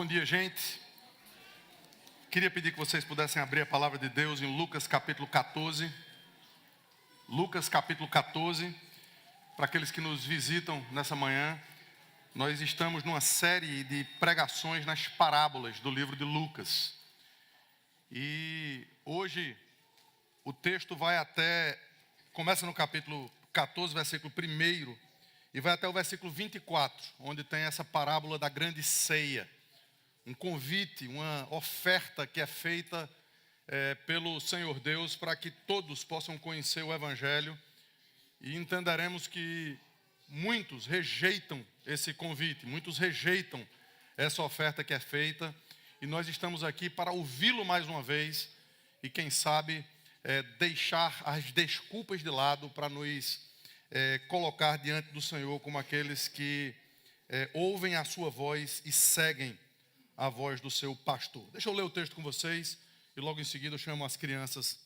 Bom dia, gente. Queria pedir que vocês pudessem abrir a palavra de Deus em Lucas capítulo 14. Lucas capítulo 14. Para aqueles que nos visitam nessa manhã, nós estamos numa série de pregações nas parábolas do livro de Lucas. E hoje o texto começa no capítulo 14, versículo 1, e vai até o versículo 24, onde tem essa parábola da grande ceia. Um convite, uma oferta que é feita pelo Senhor Deus para que todos possam conhecer o Evangelho. E entenderemos que muitos rejeitam esse convite, muitos rejeitam essa oferta que é feita. E nós estamos aqui para ouvi-lo mais uma vez e quem sabe deixar as desculpas de lado para nos colocar diante do Senhor como aqueles que ouvem a sua voz e seguem a voz do seu pastor. Deixa eu ler o texto com vocês e logo em seguida eu chamo as crianças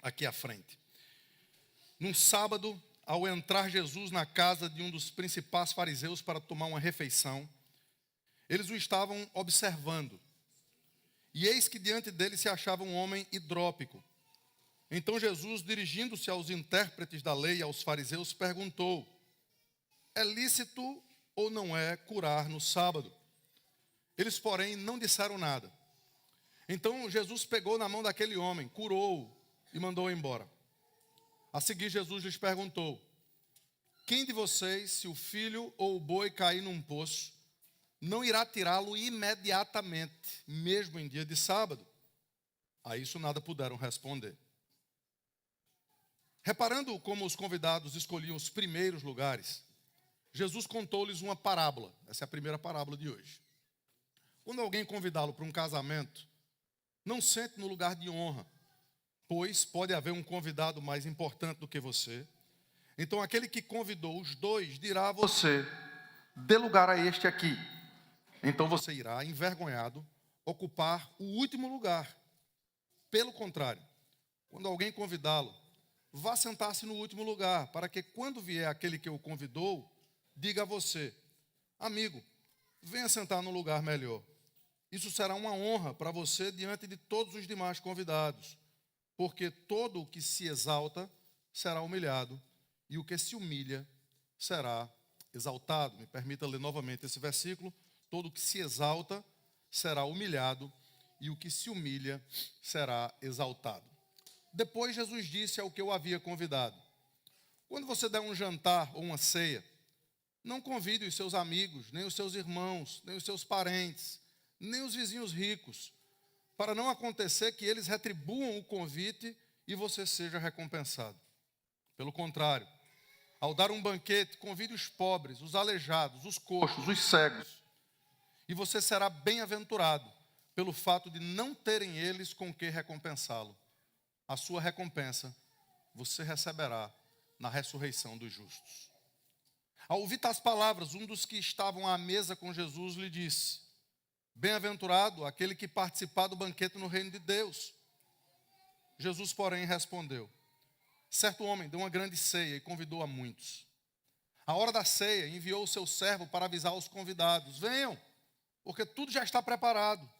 aqui à frente. Num sábado, ao entrar Jesus na casa de um dos principais fariseus para tomar uma refeição, eles o estavam observando. E eis que diante dele se achava um homem hidrópico. Então Jesus, dirigindo-se aos intérpretes da lei e aos fariseus, perguntou: é lícito ou não é curar no sábado? Eles, porém, não disseram nada. Então Jesus pegou na mão daquele homem, curou-o e mandou-o embora. A seguir Jesus lhes perguntou: quem de vocês, se o filho ou o boi cair num poço, não irá tirá-lo imediatamente, mesmo em dia de sábado? A isso nada puderam responder. Reparando como os convidados escolhiam os primeiros lugares, Jesus contou-lhes uma parábola. Essa é a primeira parábola de hoje. Quando alguém convidá-lo para um casamento, não sente no lugar de honra, pois pode haver um convidado mais importante do que você. Então aquele que convidou os dois dirá a você: dê lugar a este aqui. Então você irá, envergonhado, ocupar o último lugar. Pelo contrário, quando alguém convidá-lo, vá sentar-se no último lugar, para que quando vier aquele que o convidou, diga a você: amigo, venha sentar no lugar melhor. Isso será uma honra para você diante de todos os demais convidados, porque todo o que se exalta será humilhado, e o que se humilha será exaltado. Me permita ler novamente esse versículo. Todo o que se exalta será humilhado, e o que se humilha será exaltado. Depois Jesus disse ao que o havia convidado: quando você der um jantar ou uma ceia, não convide os seus amigos, nem os seus irmãos, nem os seus parentes, nem os vizinhos ricos, para não acontecer que eles retribuam o convite e você seja recompensado. Pelo contrário, ao dar um banquete, convide os pobres, os aleijados, os coxos, os cegos, e você será bem-aventurado pelo fato de não terem eles com que recompensá-lo. A sua recompensa você receberá na ressurreição dos justos. Ao ouvir tais palavras, um dos que estavam à mesa com Jesus lhe disse: bem-aventurado aquele que participar do banquete no reino de Deus. Jesus, porém, respondeu: certo homem deu uma grande ceia e convidou a muitos. À hora da ceia, enviou o seu servo para avisar os convidados: venham, porque tudo já está preparado.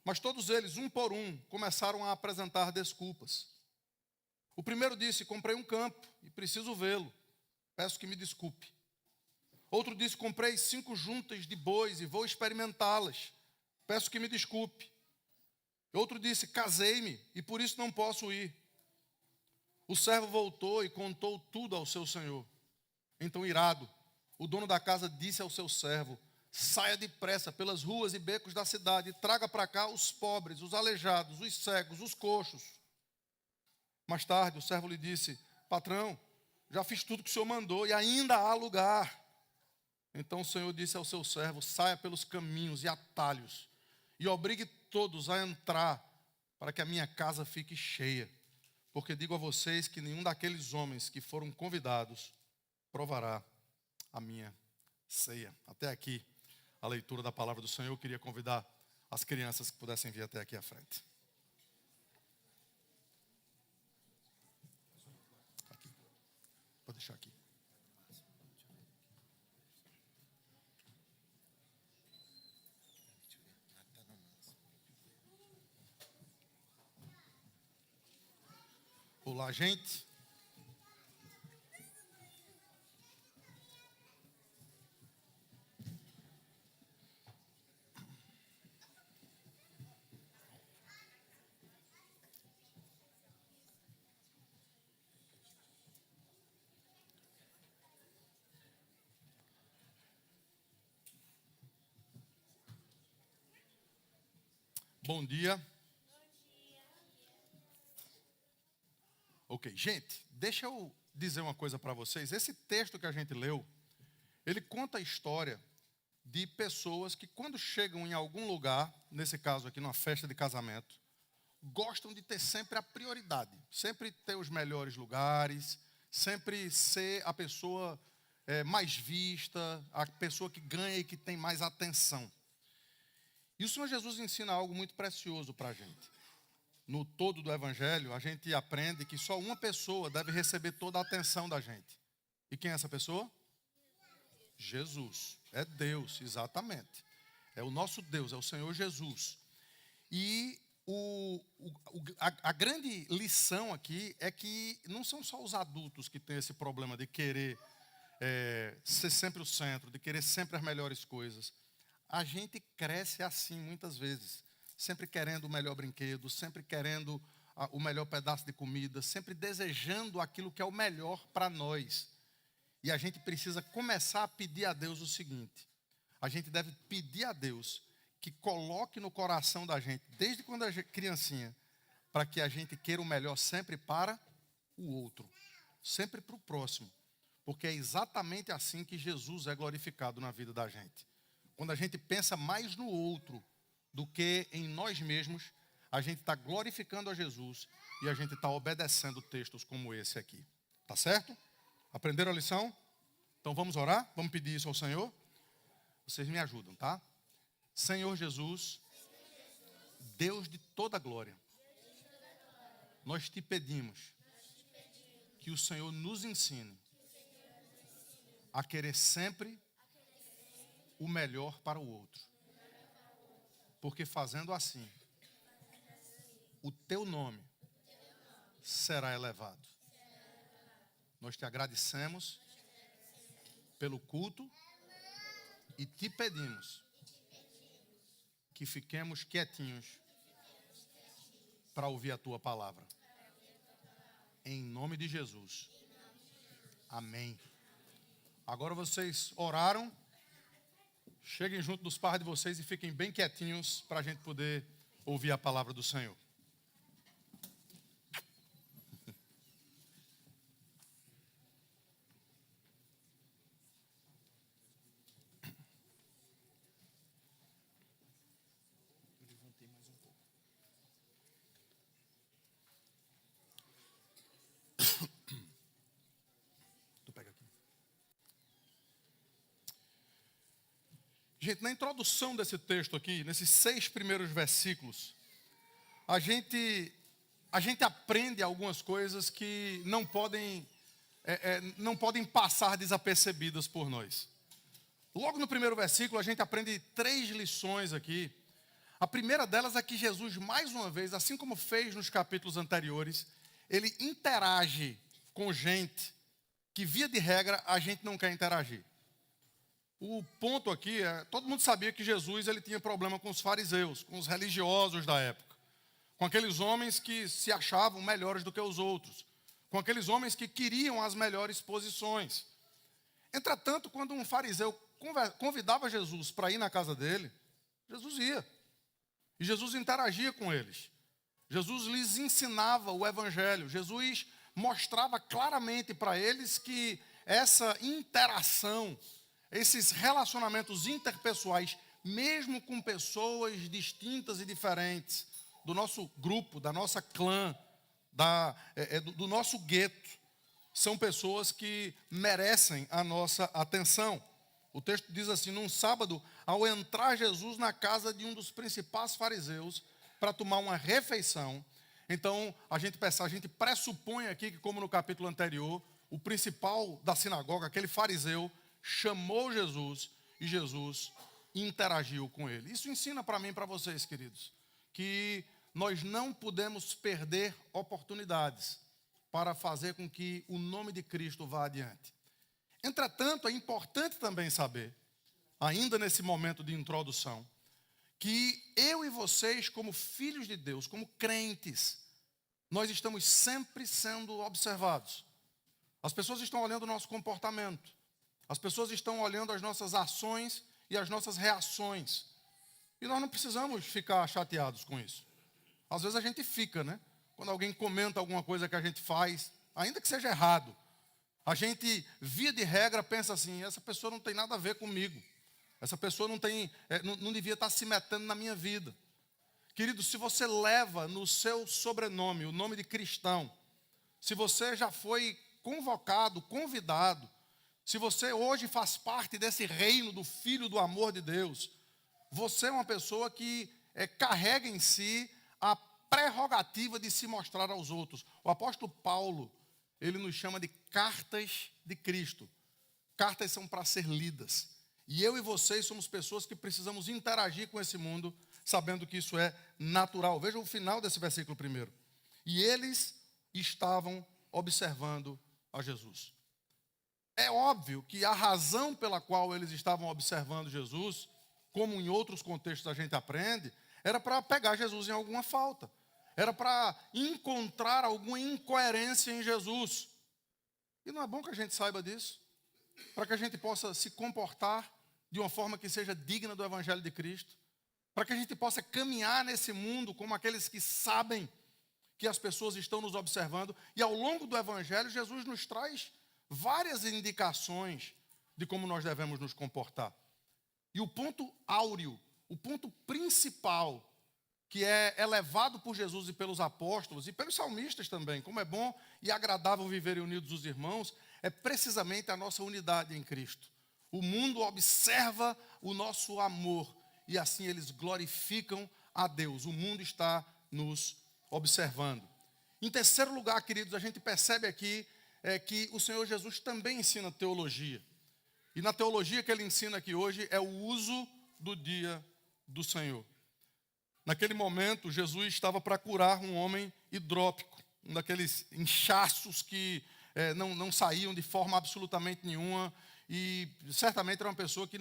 Mas todos eles, um por um, começaram a apresentar desculpas. O primeiro disse: comprei um campo e preciso vê-lo. Peço que me desculpe. Outro disse: comprei 5 juntas de bois e vou experimentá-las. Peço que me desculpe. Outro disse: casei-me e por isso não posso ir. O servo voltou e contou tudo ao seu senhor. Então, irado, o dono da casa disse ao seu servo: saia depressa pelas ruas e becos da cidade e traga para cá os pobres, os aleijados, os cegos, os coxos. Mais tarde, o servo lhe disse: patrão, já fiz tudo que o senhor mandou e ainda há lugar. Então o Senhor disse ao seu servo: saia pelos caminhos e atalhos e obrigue todos a entrar, para que a minha casa fique cheia. Porque digo a vocês que nenhum daqueles homens que foram convidados provará a minha ceia. Até aqui a leitura da palavra do Senhor. Eu queria convidar as crianças que pudessem vir até aqui à frente. Aqui. Pode deixar aqui. Olá, gente. Bom dia. Ok, gente, deixa eu dizer uma coisa para vocês. Esse texto que a gente leu, ele conta a história de pessoas que quando chegam em algum lugar, nesse caso aqui numa festa de casamento, gostam de ter sempre a prioridade, sempre ter os melhores lugares, sempre ser a pessoa mais vista, a pessoa que ganha e que tem mais atenção. E o Senhor Jesus ensina algo muito precioso para a gente. No todo do Evangelho, a gente aprende que só uma pessoa deve receber toda a atenção da gente. E quem é essa pessoa? Jesus. É Deus, exatamente. É o nosso Deus, é o Senhor Jesus. E a grande lição aqui é que não são só os adultos que têm esse problema de querer ser sempre o centro, de querer sempre as melhores coisas. A gente cresce assim muitas vezes, sempre querendo o melhor brinquedo, sempre querendo o melhor pedaço de comida, sempre desejando aquilo que é o melhor para nós. E a gente precisa começar a pedir a Deus o seguinte: a gente deve pedir a Deus que coloque no coração da gente, desde quando a gente é criancinha, para que a gente queira o melhor sempre para o outro, sempre para o próximo. Porque é exatamente assim que Jesus é glorificado na vida da gente. Quando a gente pensa mais no outro do que em nós mesmos, a gente está glorificando a Jesus e a gente está obedecendo textos como esse aqui. Tá certo? Aprenderam a lição? Então vamos orar? Vamos pedir isso ao Senhor? Vocês me ajudam, tá? Senhor Jesus, Deus de toda glória, nós te pedimos que o Senhor nos ensine a querer sempre o melhor para o outro. Porque fazendo assim, o teu nome será elevado. Nós te agradecemos pelo culto e te pedimos que fiquemos quietinhos para ouvir a tua palavra. Em nome de Jesus. Amém. Agora vocês oraram. Cheguem junto dos pais de vocês e fiquem bem quietinhos para a gente poder ouvir a palavra do Senhor. Tu pega aqui. Gente, na introdução desse texto aqui, nesses 6 primeiros versículos, a gente aprende algumas coisas que não podem passar desapercebidas por nós. Logo no primeiro versículo, a gente aprende 3 lições aqui. A primeira delas é que Jesus, mais uma vez, assim como fez nos capítulos anteriores, ele interage com gente que, via de regra, a gente não quer interagir. O ponto aqui é, todo mundo sabia que Jesus ele tinha problema com os fariseus, com os religiosos da época, com aqueles homens que se achavam melhores do que os outros, com aqueles homens que queriam as melhores posições. Entretanto, quando um fariseu convidava Jesus para ir na casa dele, Jesus ia. E Jesus interagia com eles. Jesus lhes ensinava o evangelho. Jesus mostrava claramente para eles que essa interação, esses relacionamentos interpessoais, mesmo com pessoas distintas e diferentes, do nosso grupo, da nossa clã, do nosso gueto, são pessoas que merecem a nossa atenção. O texto diz assim: num sábado, ao entrar Jesus na casa de um dos principais fariseus para tomar uma refeição, então a gente pressupõe aqui que, como no capítulo anterior, o principal da sinagoga, aquele fariseu, chamou Jesus e Jesus interagiu com ele. Isso ensina para mim e para vocês, queridos, que nós não podemos perder oportunidades. para fazer com que o nome de Cristo vá adiante. Entretanto, é importante também saber, ainda nesse momento de introdução, que eu e vocês, como filhos de Deus, como crentes, nós estamos sempre sendo observados. As pessoas estão olhando o nosso comportamento. As pessoas estão olhando as nossas ações e as nossas reações. E nós não precisamos ficar chateados com isso. Às vezes a gente fica, né? Quando alguém comenta alguma coisa que a gente faz, ainda que seja errado, a gente, via de regra, pensa assim: essa pessoa não tem nada a ver comigo. Essa pessoa não devia estar se metendo na minha vida. Querido, se você leva no seu sobrenome o nome de cristão, se você já foi convocado, convidado, se você hoje faz parte desse reino do Filho do amor de Deus, você é uma pessoa que carrega em si a prerrogativa de se mostrar aos outros. O apóstolo Paulo, ele nos chama de cartas de Cristo. Cartas são para ser lidas. E eu e vocês somos pessoas que precisamos interagir com esse mundo, sabendo que isso é natural. Veja o final desse versículo primeiro. E eles estavam observando a Jesus. É óbvio que a razão pela qual eles estavam observando Jesus, como em outros contextos a gente aprende, era para pegar Jesus em alguma falta. Era para encontrar alguma incoerência em Jesus. E não é bom que a gente saiba disso? Para que a gente possa se comportar de uma forma que seja digna do Evangelho de Cristo. Para que a gente possa caminhar nesse mundo como aqueles que sabem que as pessoas estão nos observando. E ao longo do Evangelho, Jesus nos traz várias indicações de como nós devemos nos comportar. E o ponto áureo, o ponto principal, que é elevado por Jesus e pelos apóstolos e pelos salmistas também, como é bom e agradável viverem unidos os irmãos, é precisamente a nossa unidade em Cristo. O mundo observa o nosso amor e assim eles glorificam a Deus. O mundo está nos observando. Em terceiro lugar, queridos, a gente percebe aqui que o Senhor Jesus também ensina teologia. E na teologia que ele ensina aqui hoje é o uso do dia do Senhor. Naquele momento, Jesus estava para curar um homem hidrópico, um daqueles inchaços que não saíam de forma absolutamente nenhuma, e certamente era uma pessoa que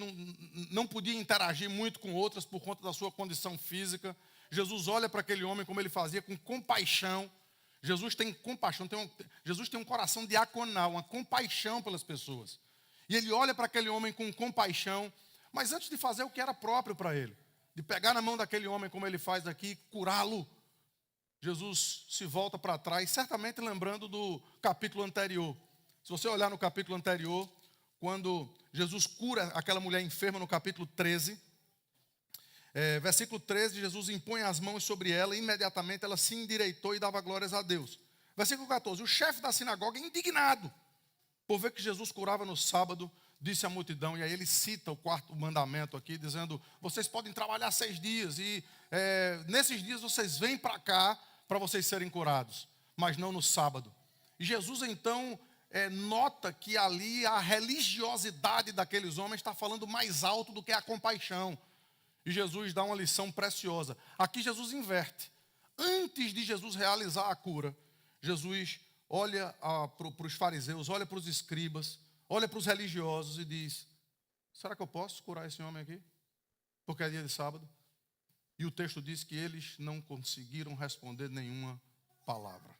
não podia interagir muito com outras por conta da sua condição física. Jesus olha para aquele homem como ele fazia, com compaixão. Jesus tem compaixão, Jesus tem um coração diaconal, uma compaixão pelas pessoas. E ele olha para aquele homem com compaixão, mas antes de fazer o que era próprio para ele, de pegar na mão daquele homem como ele faz aqui, curá-lo, Jesus se volta para trás, certamente lembrando do capítulo anterior. Se você olhar no capítulo anterior, quando Jesus cura aquela mulher enferma no capítulo 13, versículo 13, Jesus impõe as mãos sobre ela e imediatamente ela se endireitou e dava glórias a Deus. Versículo 14, o chefe da sinagoga, indignado por ver que Jesus curava no sábado, disse à multidão, e aí ele cita o quarto mandamento aqui, dizendo: vocês podem trabalhar 6 dias e nesses dias vocês vêm para cá para vocês serem curados, mas não no sábado. E Jesus então nota que ali a religiosidade daqueles homens está falando mais alto do que a compaixão. E Jesus dá uma lição preciosa. Aqui Jesus inverte. Antes de Jesus realizar a cura, Jesus olha para os fariseus, olha para os escribas, olha para os religiosos e diz: será que eu posso curar esse homem aqui? Porque é dia de sábado. E o texto diz que eles não conseguiram responder nenhuma palavra.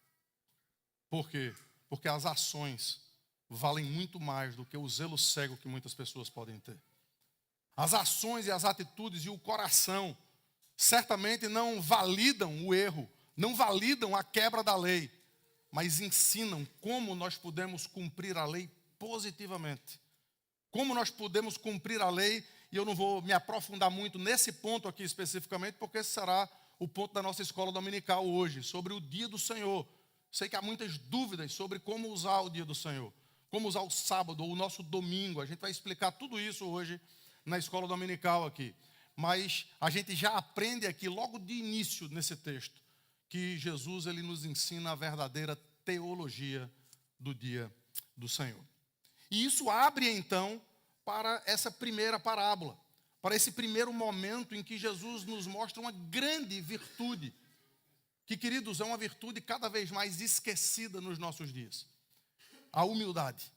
Por quê? Porque as ações valem muito mais do que o zelo cego que muitas pessoas podem ter. As ações e as atitudes e o coração certamente não validam o erro, não validam a quebra da lei, mas ensinam como nós podemos cumprir a lei positivamente. Como nós podemos cumprir a lei, e eu não vou me aprofundar muito nesse ponto aqui especificamente, porque esse será o ponto da nossa escola dominical hoje, sobre o dia do Senhor. Sei que há muitas dúvidas sobre como usar o dia do Senhor, como usar o sábado ou o nosso domingo. A gente vai explicar tudo isso hoje na escola dominical aqui. Mas a gente já aprende aqui, logo de início nesse texto, que Jesus ele nos ensina a verdadeira teologia do dia do Senhor. E isso abre então para essa primeira parábola, para esse primeiro momento em que Jesus nos mostra uma grande virtude, que, queridos, é uma virtude cada vez mais esquecida nos nossos dias. A humildade.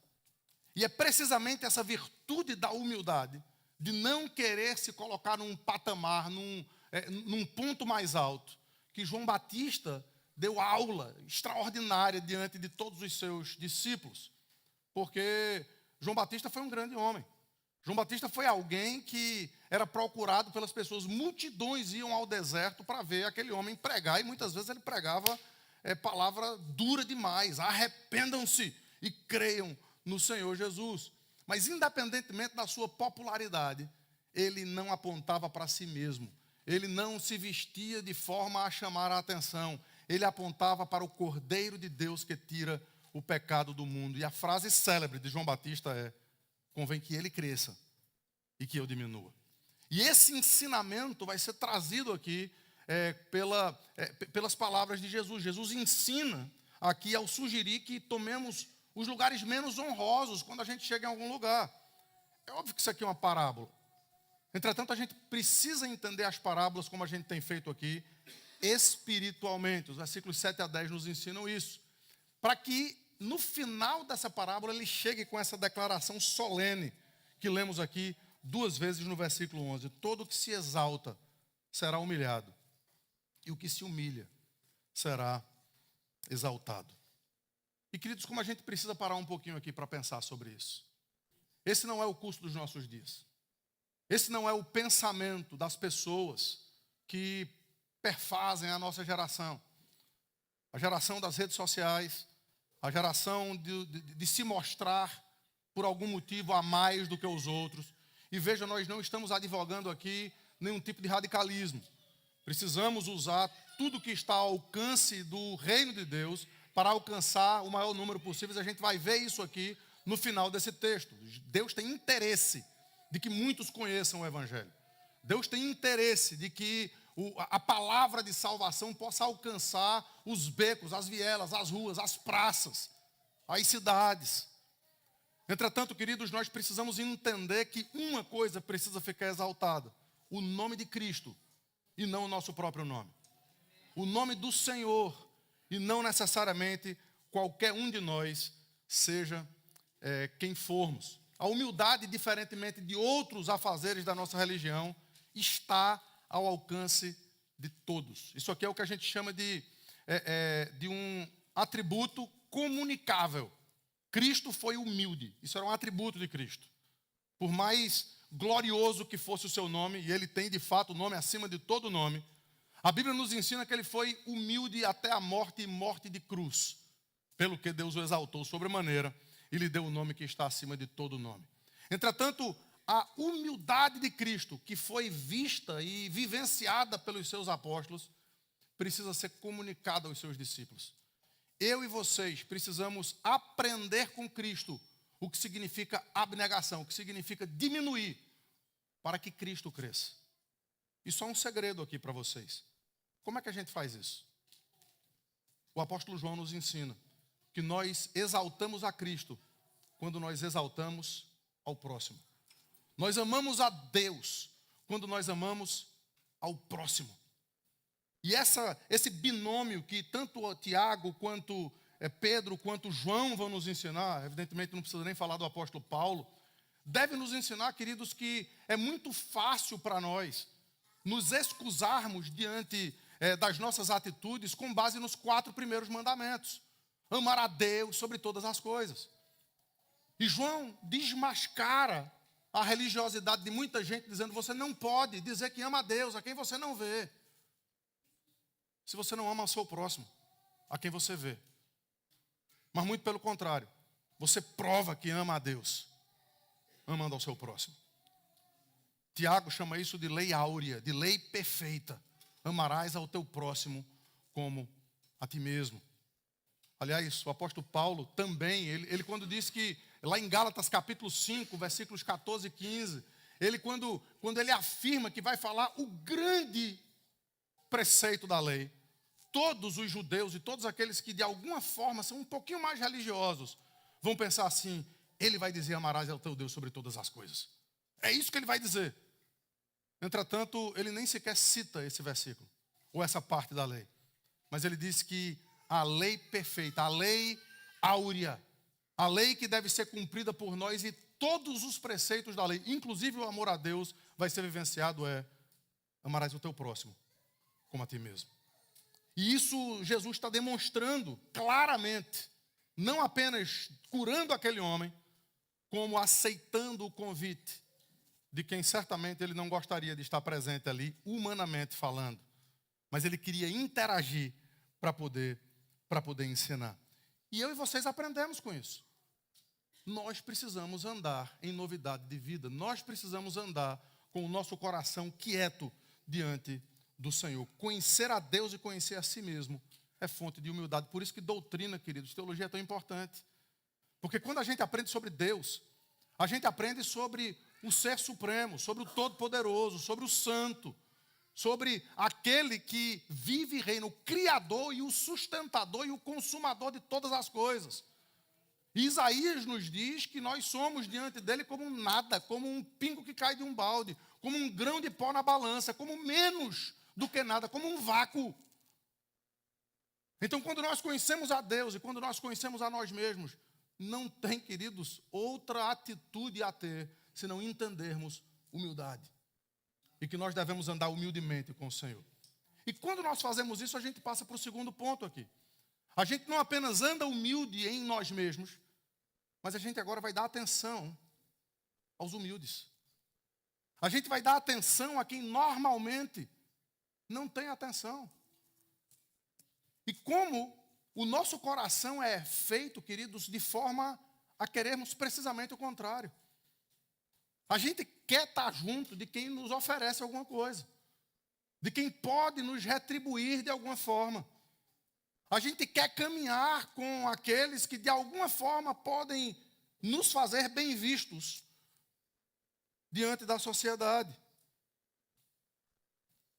E é precisamente essa virtude da humildade, de não querer se colocar num patamar, num ponto mais alto, que João Batista deu aula extraordinária diante de todos os seus discípulos. Porque João Batista foi um grande homem. João Batista foi alguém que era procurado pelas pessoas. Multidões iam ao deserto para ver aquele homem pregar. E muitas vezes ele pregava palavra dura demais. Arrependam-se e creiam no Senhor Jesus. Mas independentemente da sua popularidade, ele não apontava para si mesmo. Ele não se vestia de forma a chamar a atenção. Ele apontava para o Cordeiro de Deus que tira o pecado do mundo. E a frase célebre de João Batista é: convém que ele cresça e que eu diminua. E esse ensinamento vai ser trazido aqui pelas palavras de Jesus. Jesus ensina aqui ao sugerir que tomemos os lugares menos honrosos quando a gente chega em algum lugar. É óbvio que isso aqui é uma parábola. Entretanto, a gente precisa entender as parábolas como a gente tem feito aqui, espiritualmente. Os versículos 7 a 10 nos ensinam isso. Para que no final dessa parábola ele chegue com essa declaração solene que lemos aqui 2 vezes no versículo 11. Todo que se exalta será humilhado, e o que se humilha será exaltado. E, queridos, como a gente precisa parar um pouquinho aqui para pensar sobre isso. Esse não é o curso dos nossos dias. Esse não é o pensamento das pessoas que perfazem a nossa geração. A geração das redes sociais, a geração de se mostrar por algum motivo a mais do que os outros. E veja, nós não estamos advogando aqui nenhum tipo de radicalismo. Precisamos usar tudo que está ao alcance do reino de Deus para alcançar o maior número possível. A gente vai ver isso aqui no final desse texto. Deus tem interesse de que muitos conheçam o Evangelho. Deus tem interesse de que a palavra de salvação possa alcançar os becos, as vielas, as ruas, as praças, as cidades. Entretanto, queridos, nós precisamos entender que uma coisa precisa ficar exaltada: o nome de Cristo e não o nosso próprio nome. O nome do Senhor e não necessariamente qualquer um de nós, seja quem formos. A humildade, diferentemente de outros afazeres da nossa religião, está ao alcance de todos. Isso aqui é o que a gente chama de um atributo comunicável. Cristo foi humilde. Isso era um atributo de Cristo. Por mais glorioso que fosse o seu nome, e ele tem de fato o nome acima de todo nome, a Bíblia nos ensina que ele foi humilde até a morte e morte de cruz, pelo que Deus o exaltou sobremaneira e lhe deu o nome que está acima de todo nome. Entretanto, a humildade de Cristo, que foi vista e vivenciada pelos seus apóstolos, precisa ser comunicada aos seus discípulos. Eu e vocês precisamos aprender com Cristo o que significa abnegação, o que significa diminuir, para que Cristo cresça. E só um segredo aqui para vocês. Como é que a gente faz isso? O apóstolo João nos ensina que nós exaltamos a Cristo quando nós exaltamos ao próximo. Nós amamos a Deus quando nós amamos ao próximo. E esse binômio que tanto Tiago, quanto Pedro, quanto João vão nos ensinar, evidentemente não precisa nem falar do apóstolo Paulo, deve nos ensinar, queridos, que é muito fácil para nós nos excusarmos diante das nossas atitudes com base nos 4 primeiros mandamentos. Amar a Deus sobre todas as coisas. E João desmascara a religiosidade de muita gente, dizendo: você não pode dizer que ama a Deus a quem você não vê, se você não ama o seu próximo, a quem você vê. Mas muito pelo contrário, você prova que ama a Deus amando ao seu próximo. Tiago chama isso de lei áurea, de lei perfeita. Amarás ao teu próximo como a ti mesmo. Aliás, o apóstolo Paulo também, ele quando diz que, lá em Gálatas capítulo 5, versículos 14 e 15, ele quando ele afirma que vai falar o grande preceito da lei, todos os judeus e todos aqueles que de alguma forma são um pouquinho mais religiosos, vão pensar assim: ele vai dizer amarás ao teu Deus sobre todas as coisas. É isso que ele vai dizer. Entretanto, ele nem sequer cita esse versículo, ou essa parte da lei. mas ele disse que a lei perfeita, a lei áurea, a lei que deve ser cumprida por nós e todos os preceitos da lei, inclusive o amor a Deus, vai ser vivenciado amarás o teu próximo como a ti mesmo. E isso Jesus está demonstrando claramente, não apenas curando aquele homem, como aceitando o convite de quem certamente ele não gostaria de estar presente ali, humanamente falando. Mas ele queria interagir para poder ensinar. E eu e vocês aprendemos com isso. Nós precisamos andar em novidade de vida. Nós precisamos andar com o nosso coração quieto diante do Senhor. Conhecer a Deus e conhecer a si mesmo é fonte de humildade. Por isso que doutrina, queridos, teologia é tão importante. Porque quando a gente aprende sobre Deus, a gente aprende sobre o Ser Supremo, sobre o Todo-Poderoso, sobre o Santo, sobre aquele que vive e reina, o Criador e o sustentador e o consumador de todas as coisas. E Isaías nos diz que nós somos diante dele como um nada, como um pingo que cai de um balde, como um grão de pó na balança, como menos do que nada, como um vácuo. Então, quando nós conhecemos a Deus e quando nós conhecemos a nós mesmos, não tem, queridos, outra atitude a ter, senão entendermos humildade. E que nós devemos andar humildemente com o Senhor. E quando nós fazemos isso, a gente passa para o segundo ponto aqui. A gente não apenas anda humilde em nós mesmos, mas a gente agora vai dar atenção aos humildes. A gente vai dar atenção a quem normalmente não tem atenção. E como o nosso coração é feito, queridos, de forma a querermos precisamente o contrário. A gente quer estar junto de quem nos oferece alguma coisa, de quem pode nos retribuir de alguma forma. A gente quer caminhar com aqueles que de alguma forma podem nos fazer bem vistos diante da sociedade.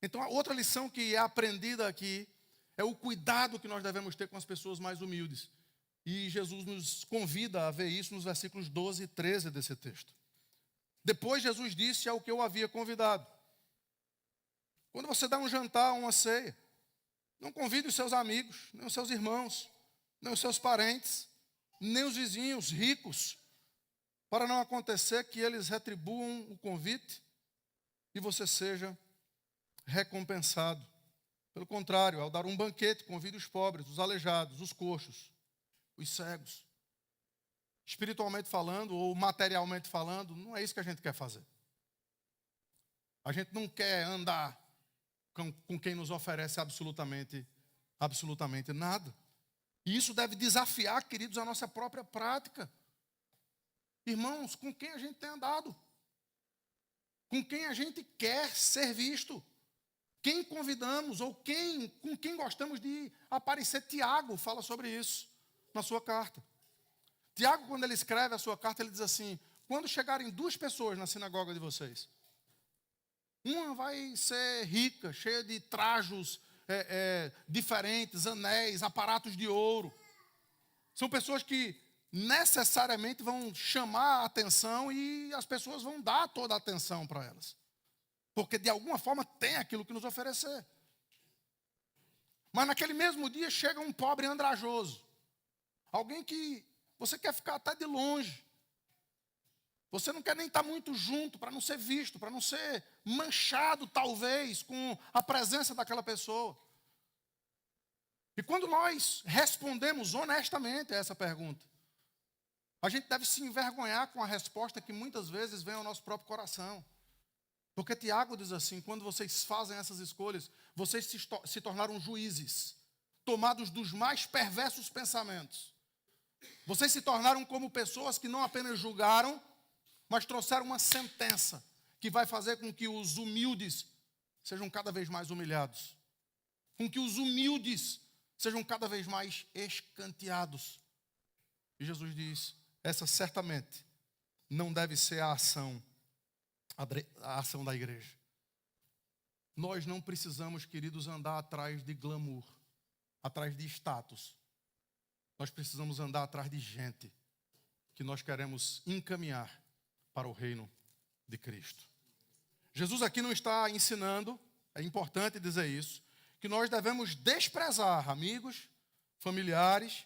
Então, a outra lição que é aprendida aqui é o cuidado que nós devemos ter com as pessoas mais humildes. E Jesus nos convida a ver isso nos versículos 12 e 13 desse texto. Depois Jesus disse ao que eu havia convidado: quando você dá um jantar, uma ceia, não convide os seus amigos, nem os seus irmãos, nem os seus parentes, nem os vizinhos ricos, para não acontecer que eles retribuam o convite e você seja recompensado. Pelo contrário, ao dar um banquete, convide os pobres, os aleijados, os coxos, os cegos. Espiritualmente falando ou materialmente falando, não é isso que a gente quer fazer. A gente não quer andar com quem nos oferece absolutamente nada. E isso deve desafiar, queridos, a nossa própria prática. Irmãos, com quem a gente tem andado? Com quem a gente quer ser visto? Quem convidamos ou com quem gostamos de aparecer? Tiago fala sobre isso na sua carta. Tiago, quando ele escreve a sua carta, ele diz assim: quando chegarem duas pessoas na sinagoga de vocês, uma vai ser rica, cheia de trajos diferentes, anéis, aparatos de ouro. São pessoas que necessariamente vão chamar a atenção e as pessoas vão dar toda a atenção para elas. Porque de alguma forma tem aquilo que nos oferecer. Mas naquele mesmo dia chega um pobre andrajoso. Alguém que você quer ficar até de longe. Você não quer nem estar muito junto para não ser visto, para não ser manchado, talvez, com a presença daquela pessoa. E quando nós respondemos honestamente a essa pergunta, a gente deve se envergonhar com a resposta que muitas vezes vem ao nosso próprio coração. Porque Tiago diz assim: quando vocês fazem essas escolhas, vocês se tornaram juízes, tomados dos mais perversos pensamentos. Vocês se tornaram como pessoas que não apenas julgaram, mas trouxeram uma sentença que vai fazer com que os humildes sejam cada vez mais humilhados, com que os humildes sejam cada vez mais escanteados. E Jesus diz: essa certamente não deve ser a ação da igreja. Nós não precisamos, queridos, andar atrás de glamour, atrás de status. Nós precisamos andar atrás de gente que nós queremos encaminhar para o reino de Cristo. Jesus aqui não está ensinando, é importante dizer isso, que nós devemos desprezar amigos, familiares,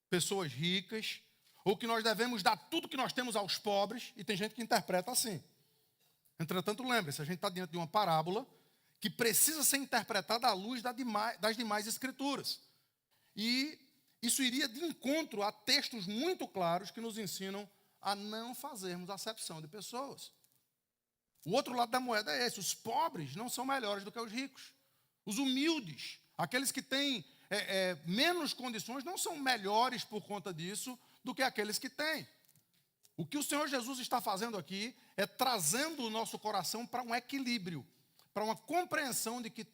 pessoas ricas, ou que nós devemos dar tudo que nós temos aos pobres, e tem gente que interpreta assim. Entretanto, lembre-se, a gente está diante de uma parábola que precisa ser interpretada à luz das demais escrituras. E isso iria de encontro a textos muito claros que nos ensinam a não fazermos acepção de pessoas. O outro lado da moeda é esse: os pobres não são melhores do que os ricos. Os humildes, aqueles que têm menos condições, não são melhores por conta disso do que aqueles que têm. O que o Senhor Jesus está fazendo aqui é trazendo o nosso coração para um equilíbrio, para uma compreensão de que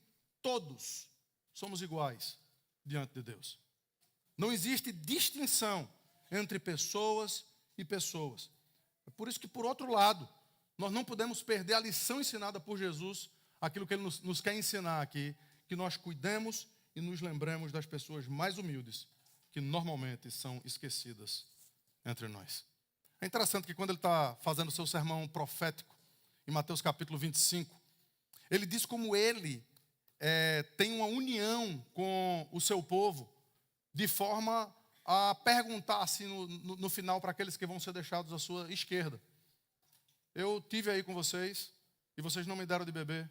todos somos iguais diante de Deus. Não existe distinção entre pessoas e pessoas. É por isso que, por outro lado, nós não podemos perder a lição ensinada por Jesus, aquilo que Ele nos quer ensinar aqui, que nós cuidemos e nos lembremos das pessoas mais humildes, que normalmente são esquecidas entre nós. É interessante que quando Ele está fazendo o seu sermão profético, em Mateus capítulo 25, Ele diz como Ele tem uma união com o seu povo, de forma a perguntar assim no final para aqueles que vão ser deixados à sua esquerda. Eu tive aí com vocês e vocês não me deram de beber,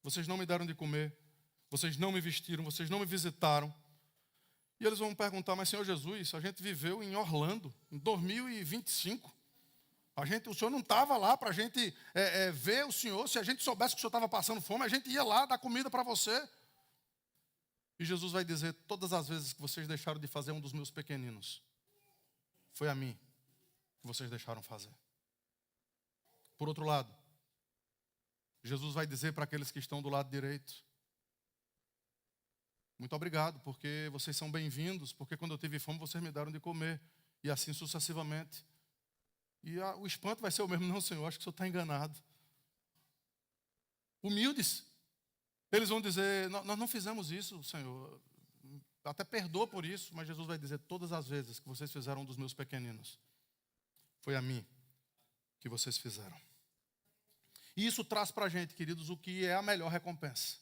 vocês não me deram de comer, vocês não me vestiram, vocês não me visitaram. E eles vão perguntar: mas Senhor Jesus, a gente viveu em Orlando em 2025. O Senhor não estava lá para a gente ver o Senhor. Se a gente soubesse que o Senhor estava passando fome, a gente ia lá dar comida para você. E Jesus vai dizer: todas as vezes que vocês deixaram de fazer um dos meus pequeninos, foi a mim que vocês deixaram fazer. Por outro lado, Jesus vai dizer para aqueles que estão do lado direito: muito obrigado, porque vocês são bem-vindos, porque quando eu tive fome vocês me deram de comer, e assim sucessivamente. E o espanto vai ser o mesmo: não, Senhor, acho que o Senhor está enganado. Humildes, eles vão dizer: nós não fizemos isso, Senhor, até perdoa por isso. Mas Jesus vai dizer: todas as vezes que vocês fizeram um dos meus pequeninos, foi a mim que vocês fizeram. E isso traz para a gente, queridos, o que é a melhor recompensa.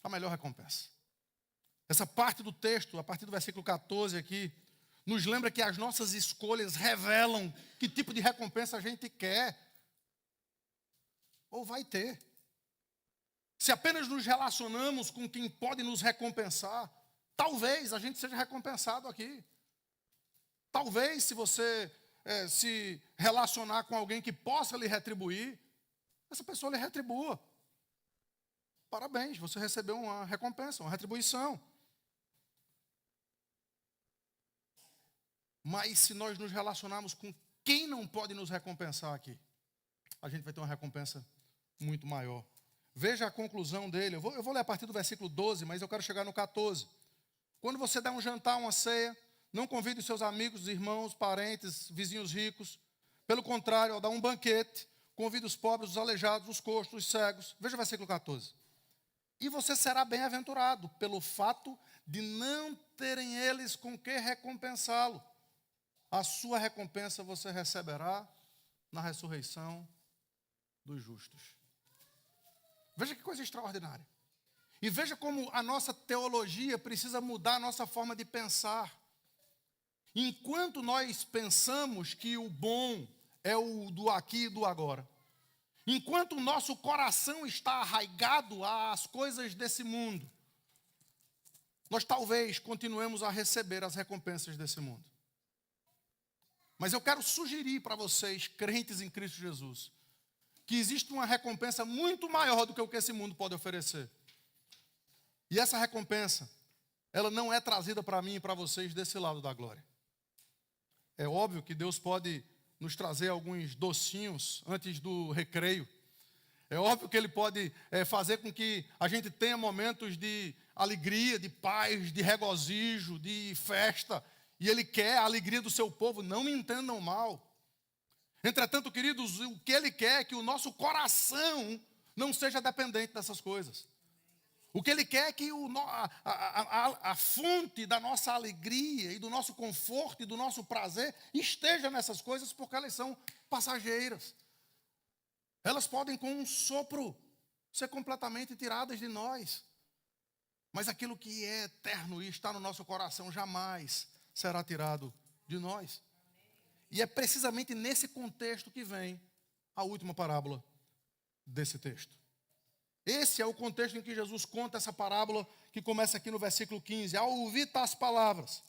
A melhor recompensa. Essa parte do texto, a partir do versículo 14 aqui, nos lembra que as nossas escolhas revelam que tipo de recompensa a gente quer ou vai ter. Se apenas nos relacionamos com quem pode nos recompensar, talvez a gente seja recompensado aqui. Talvez, se você se relacionar com alguém que possa lhe retribuir, essa pessoa lhe retribua. Parabéns, você recebeu uma recompensa, uma retribuição. Mas se nós nos relacionarmos com quem não pode nos recompensar aqui, a gente vai ter uma recompensa muito maior. Veja a conclusão dele. Eu vou ler a partir do versículo 12, mas eu quero chegar no 14. Quando você der um jantar, uma ceia, não convide os seus amigos, irmãos, parentes, vizinhos ricos. Pelo contrário, ao dar um banquete, convide os pobres, os aleijados, os coxos, os cegos. Veja o versículo 14. E você será bem-aventurado pelo fato de não terem eles com que recompensá-lo. A sua recompensa você receberá na ressurreição dos justos. Veja que coisa extraordinária. E veja como a nossa teologia precisa mudar a nossa forma de pensar. Enquanto nós pensamos que o bom é o do aqui e do agora, enquanto o nosso coração está arraigado às coisas desse mundo, nós talvez continuemos a receber as recompensas desse mundo. Mas eu quero sugerir para vocês, crentes em Cristo Jesus, que existe uma recompensa muito maior do que o que esse mundo pode oferecer. E essa recompensa, ela não é trazida para mim e para vocês desse lado da glória. É óbvio que Deus pode nos trazer alguns docinhos antes do recreio. É óbvio que Ele pode fazer com que a gente tenha momentos de alegria, de paz, de regozijo, de festa. E Ele quer a alegria do seu povo, não me entendam mal. Entretanto, queridos, o que Ele quer é que o nosso coração não seja dependente dessas coisas. O que Ele quer é que a fonte da nossa alegria e do nosso conforto e do nosso prazer esteja nessas coisas, porque elas são passageiras. Elas podem, com um sopro, ser completamente tiradas de nós. Mas aquilo que é eterno e está no nosso coração jamais será tirado de nós. E é precisamente nesse contexto que vem a última parábola desse texto. Esse é o contexto em que Jesus conta essa parábola que começa aqui no versículo 15. Ao ouvir tais palavras,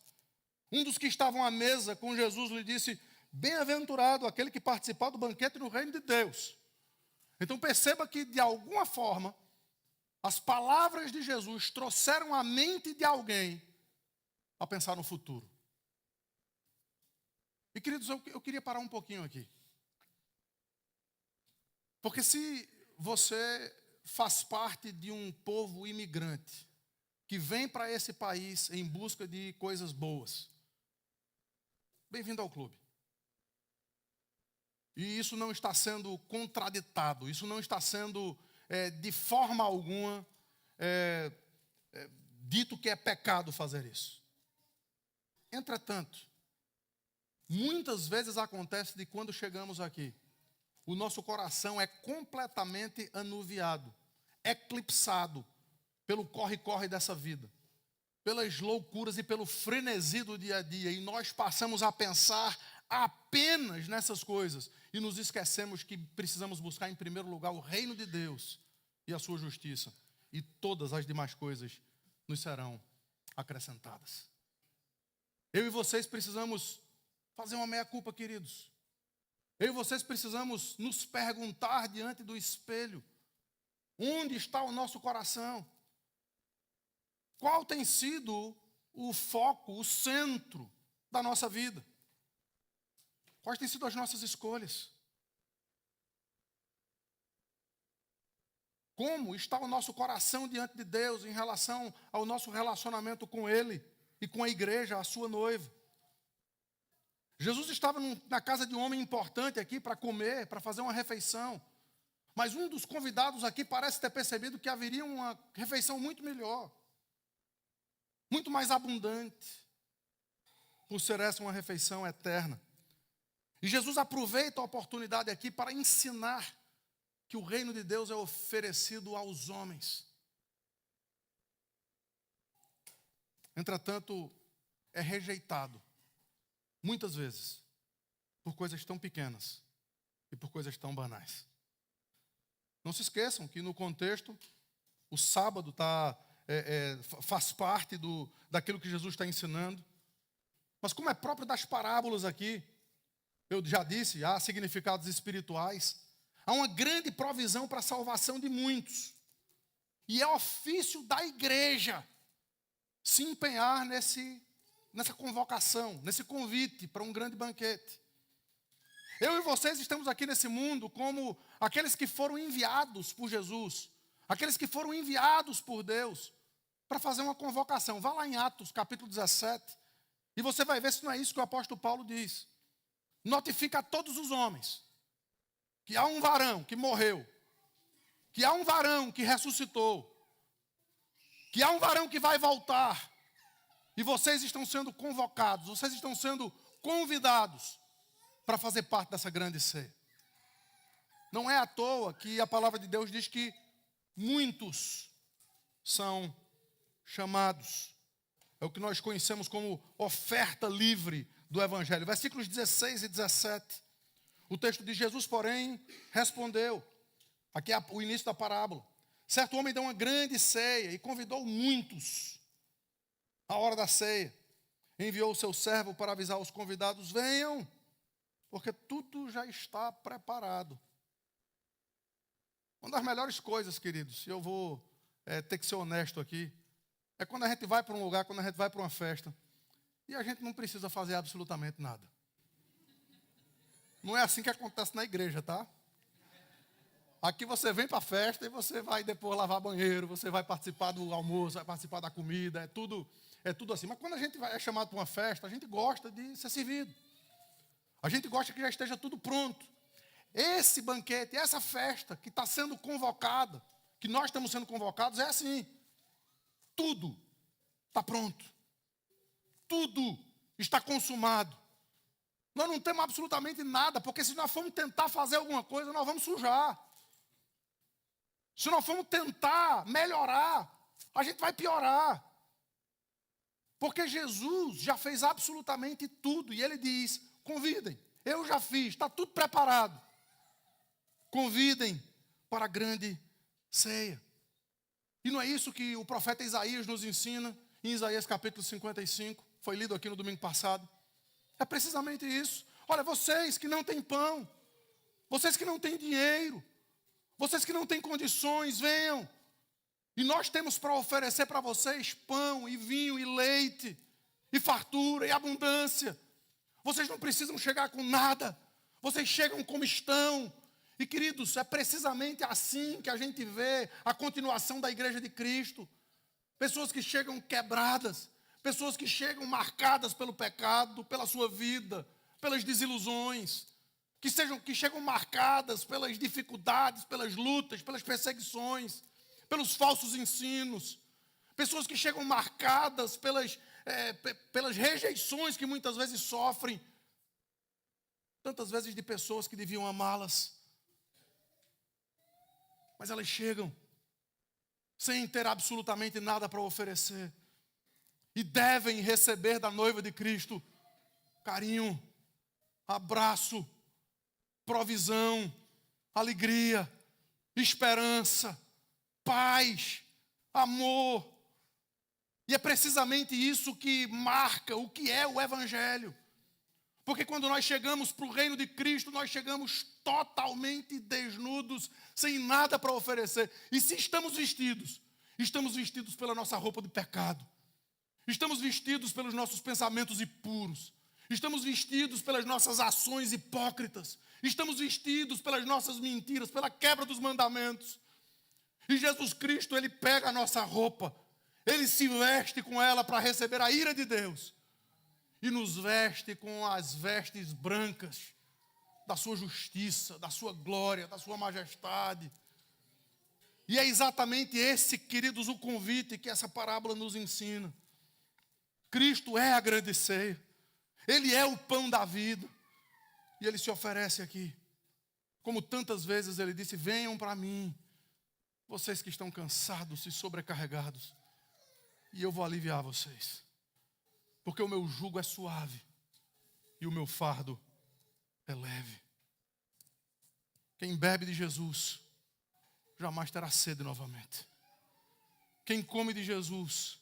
um dos que estavam à mesa com Jesus lhe disse: bem-aventurado aquele que participar do banquete no reino de Deus. Então perceba que, de alguma forma, as palavras de Jesus trouxeram a mente de alguém a pensar no futuro. E, queridos, eu queria parar um pouquinho aqui. Porque se você faz parte de um povo imigrante que vem para esse país em busca de coisas boas, bem-vindo ao clube. E isso não está sendo contraditado, isso não está sendo, de forma alguma, dito que é pecado fazer isso. Entretanto, muitas vezes acontece de quando chegamos aqui, o nosso coração é completamente anuviado, eclipsado pelo corre-corre dessa vida, pelas loucuras e pelo frenesi do dia a dia, e nós passamos a pensar apenas nessas coisas e nos esquecemos que precisamos buscar em primeiro lugar o reino de Deus e a sua justiça, e todas as demais coisas nos serão acrescentadas. Eu e vocês precisamos fazer uma meia-culpa, queridos. Eu e vocês precisamos nos perguntar diante do espelho: onde está o nosso coração? Qual tem sido o foco, o centro da nossa vida? Quais têm sido as nossas escolhas? Como está o nosso coração diante de Deus em relação ao nosso relacionamento com Ele e com a igreja, a sua noiva? Jesus estava na casa de um homem importante aqui para comer, para fazer uma refeição. Mas um dos convidados aqui parece ter percebido que haveria uma refeição muito melhor, muito mais abundante, por ser essa uma refeição eterna. E Jesus aproveita a oportunidade aqui para ensinar que o reino de Deus é oferecido aos homens. Entretanto, é rejeitado, muitas vezes, por coisas tão pequenas e por coisas tão banais. Não se esqueçam que no contexto, o sábado faz parte daquilo que Jesus está ensinando. Mas como é próprio das parábolas aqui, eu já disse, há significados espirituais. Há uma grande provisão para a salvação de muitos. E é ofício da igreja se empenhar nessa convocação, nesse convite para um grande banquete. Eu e vocês estamos aqui nesse mundo como aqueles que foram enviados por Jesus, aqueles que foram enviados por Deus para fazer uma convocação. Vá lá em Atos, capítulo 17, e você vai ver se não é isso que o apóstolo Paulo diz. Notifica a todos os homens que há um varão que morreu, que há um varão que ressuscitou, que há um varão que vai voltar, e vocês estão sendo convocados, vocês estão sendo convidados para fazer parte dessa grande ceia. Não é à toa que a palavra de Deus diz que muitos são chamados. É o que nós conhecemos como oferta livre do Evangelho. Versículos 16 e 17. O texto de Jesus, porém, respondeu. Aqui é o início da parábola. Certo homem deu uma grande ceia e convidou muitos. À hora da ceia, enviou o seu servo para avisar os convidados: venham, porque tudo já está preparado. Uma das melhores coisas, queridos, e eu vou ter que ser honesto aqui, é quando a gente vai para um lugar, quando a gente vai para uma festa, e a gente não precisa fazer absolutamente nada. Não é assim que acontece na igreja, tá? Aqui você vem para a festa e você vai depois lavar banheiro, você vai participar do almoço, vai participar da comida, é tudo assim. Mas quando a gente é chamado para uma festa, a gente gosta de ser servido. A gente gosta que já esteja tudo pronto. Esse banquete, essa festa que está sendo convocada, que nós estamos sendo convocados, é assim. Tudo está pronto. Tudo está consumado. Nós não temos absolutamente nada, porque se nós formos tentar fazer alguma coisa, nós vamos sujar. Se nós formos tentar melhorar, a gente vai piorar. Porque Jesus já fez absolutamente tudo. E ele diz, convidem, eu já fiz, está tudo preparado. Convidem para a grande ceia. E não é isso que o profeta Isaías nos ensina, em Isaías capítulo 55, foi lido aqui no domingo passado. É precisamente isso. Olha, vocês que não têm pão, vocês que não têm dinheiro, vocês que não têm condições, venham. E nós temos para oferecer para vocês pão e vinho e leite, e fartura e abundância. Vocês não precisam chegar com nada, vocês chegam como estão. E queridos, é precisamente assim que a gente vê a continuação da igreja de Cristo. Pessoas que chegam quebradas, pessoas que chegam marcadas pelo pecado, pela sua vida, pelas desilusões, que chegam marcadas pelas dificuldades, pelas lutas, pelas perseguições, pelos falsos ensinos. Pessoas que chegam marcadas pelas rejeições que muitas vezes sofrem, tantas vezes de pessoas que deviam amá-las. Mas elas chegam sem ter absolutamente nada para oferecer. E devem receber da noiva de Cristo carinho, abraço, provisão, alegria, esperança, paz, amor. E é precisamente isso que marca o que é o Evangelho. Porque quando nós chegamos para o reino de Cristo, nós chegamos totalmente desnudos, sem nada para oferecer. E se estamos vestidos pela nossa roupa de pecado. Estamos vestidos pelos nossos pensamentos impuros. Estamos vestidos pelas nossas ações hipócritas. Estamos vestidos pelas nossas mentiras, pela quebra dos mandamentos. E Jesus Cristo, Ele pega a nossa roupa, Ele se veste com ela para receber a ira de Deus. E nos veste com as vestes brancas da sua justiça, da sua glória, da sua majestade. E é exatamente esse, queridos, o convite que essa parábola nos ensina. Cristo é a grande ceia. Ele é o pão da vida. E Ele se oferece aqui. Como tantas vezes Ele disse, venham para mim, vocês que estão cansados e sobrecarregados, e eu vou aliviar vocês. Porque o meu jugo é suave e o meu fardo é leve. Quem bebe de Jesus jamais terá sede novamente. Quem come de Jesus